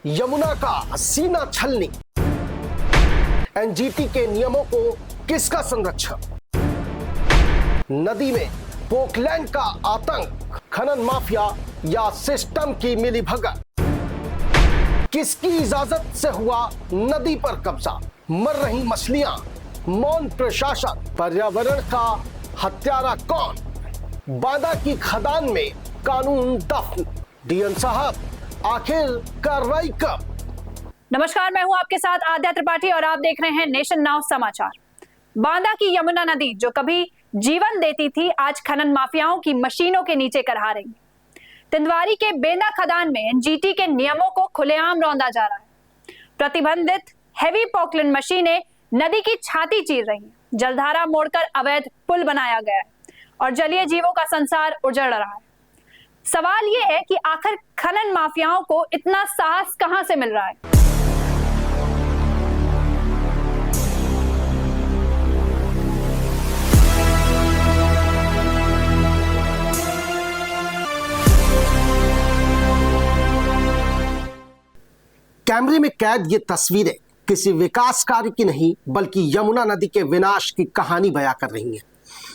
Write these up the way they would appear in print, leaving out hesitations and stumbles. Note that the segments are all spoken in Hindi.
यमुना का सीना छलनी, एनजीटी के नियमों को किसका संरक्षण, नदी में पोकलैंड का आतंक, खनन माफिया या सिस्टम की मिलीभगत, किसकी इजाजत से हुआ नदी पर कब्जा, मर रही मछलियां, मौन प्रशासन, पर्यावरण का हत्यारा कौन, बांदा की खदान में कानून दफन। डीएम साहब, आखिर कार्रवाई कब? नमस्कार, मैं हूं आपके साथ आद्या त्रिपाठी और आप देख रहे हैं नेशन नाउ समाचार। बांदा की यमुना नदी जो कभी जीवन देती थी, आज खनन माफियाओं की मशीनों के नीचे करहा रही है। तिंदवारी के बेंदा खदान में एनजीटी के नियमों को खुलेआम रौंदा जा रहा है। प्रतिबंधित हेवी पॉकलैंड मशीनें नदी की छाती चीर रही हैं। जलधारा मोड़कर अवैध पुल बनाया गया है और जलीय जीवों का संसार उजड़ रहा है। सवाल यह है कि आखिर खनन माफियाओं को इतना साहस कहां से मिल रहा है? कैमरे में कैद ये तस्वीरें किसी विकास कार्य की नहीं बल्कि यमुना नदी के विनाश की कहानी बयां कर रही हैं।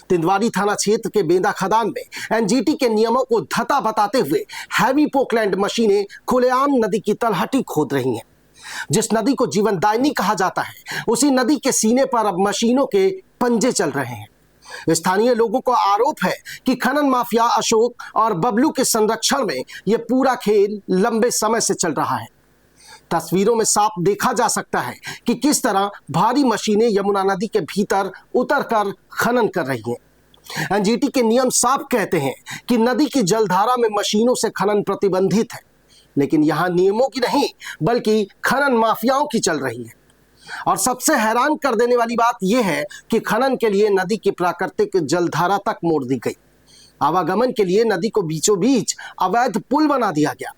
तिंदवारी थाना क्षेत्र के बेंदा खदान में एनजीटी के नियमों को धता बताते हुए हैवी पोकलैंड मशीनें खुलेआम नदी की तलहटी खोद रही हैं। जिस नदी को जीवनदायिनी कहा जाता है, उसी नदी के सीने पर अब मशीनों के पंजे चल रहे हैं। स्थानीय लोगों को आरोप है कि खनन माफिया अशोक और बबलू के संरक्षण में यह पूरा खेल लंबे समय से चल रहा है। तस्वीरों में साफ देखा जा सकता है कि किस तरह भारी मशीनें यमुना नदी के भीतर उतरकर खनन कर रही हैं। एनजीटी के नियम साफ कहते हैं कि नदी की जलधारा में मशीनों से खनन प्रतिबंधित है, लेकिन यहां नियमों की नहीं बल्कि खनन माफियाओं की चल रही है। और सबसे हैरान कर देने वाली बात यह है कि खनन के लिए नदी की प्राकृतिक जलधारा तक मोड़ दी गई। आवागमन के लिए नदी को बीचों बीच अवैध पुल बना दिया गया।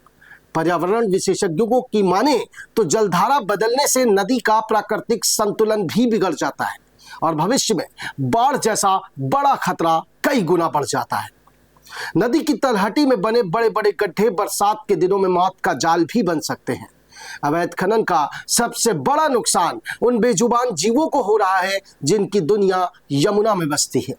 पर्यावरण विशेषज्ञों की माने तो जलधारा बदलने से नदी का प्राकृतिक संतुलन भी बिगड़ जाता है और भविष्य में बाढ़ जैसा बड़ा खतरा कई गुना बढ़ जाता है। नदी की तलहटी में बने बड़े बड़े गड्ढे बरसात के दिनों में मौत का जाल भी बन सकते हैं। अवैध खनन का सबसे बड़ा नुकसान उन बेजुबान जीवों को हो रहा है जिनकी दुनिया यमुना में बसती है।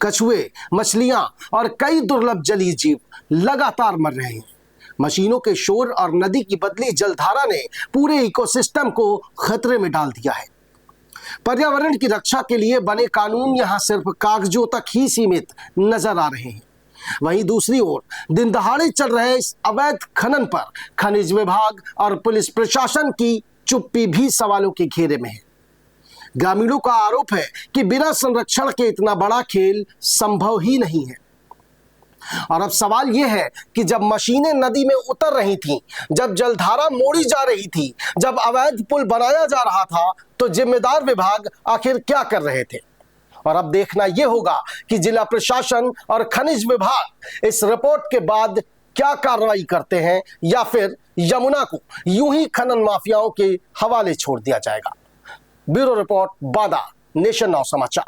कछुए, मछलियां और कई दुर्लभ जलीय जीव लगातार मर रहे हैं। मशीनों के शोर और नदी की बदली जलधारा ने पूरे इकोसिस्टम को खतरे में डाल दिया है। पर्यावरण की रक्षा के लिए बने कानून यहां सिर्फ कागजों तक ही सीमित नजर आ रहे हैं। वहीं दूसरी ओर दिन दहाड़े चल रहे इस अवैध खनन पर खनिज विभाग और पुलिस प्रशासन की चुप्पी भी सवालों के घेरे में है। ग्रामीणों का आरोप है कि बिना संरक्षण के इतना बड़ा खेल संभव ही नहीं है। और अब सवाल यह है कि जब मशीनें नदी में उतर रही थीं, जब जलधारा मोड़ी जा रही थी, जब अवैध पुल बनाया जा रहा था, तो जिम्मेदार विभाग आखिर क्या कर रहे थे? और अब देखना यह होगा कि जिला प्रशासन और खनिज विभाग इस रिपोर्ट के बाद क्या कार्रवाई करते हैं या फिर यमुना को यूं ही खनन माफियाओं के हवाले छोड़ दिया जाएगा। Bureau report, Banda, nation now समाचार।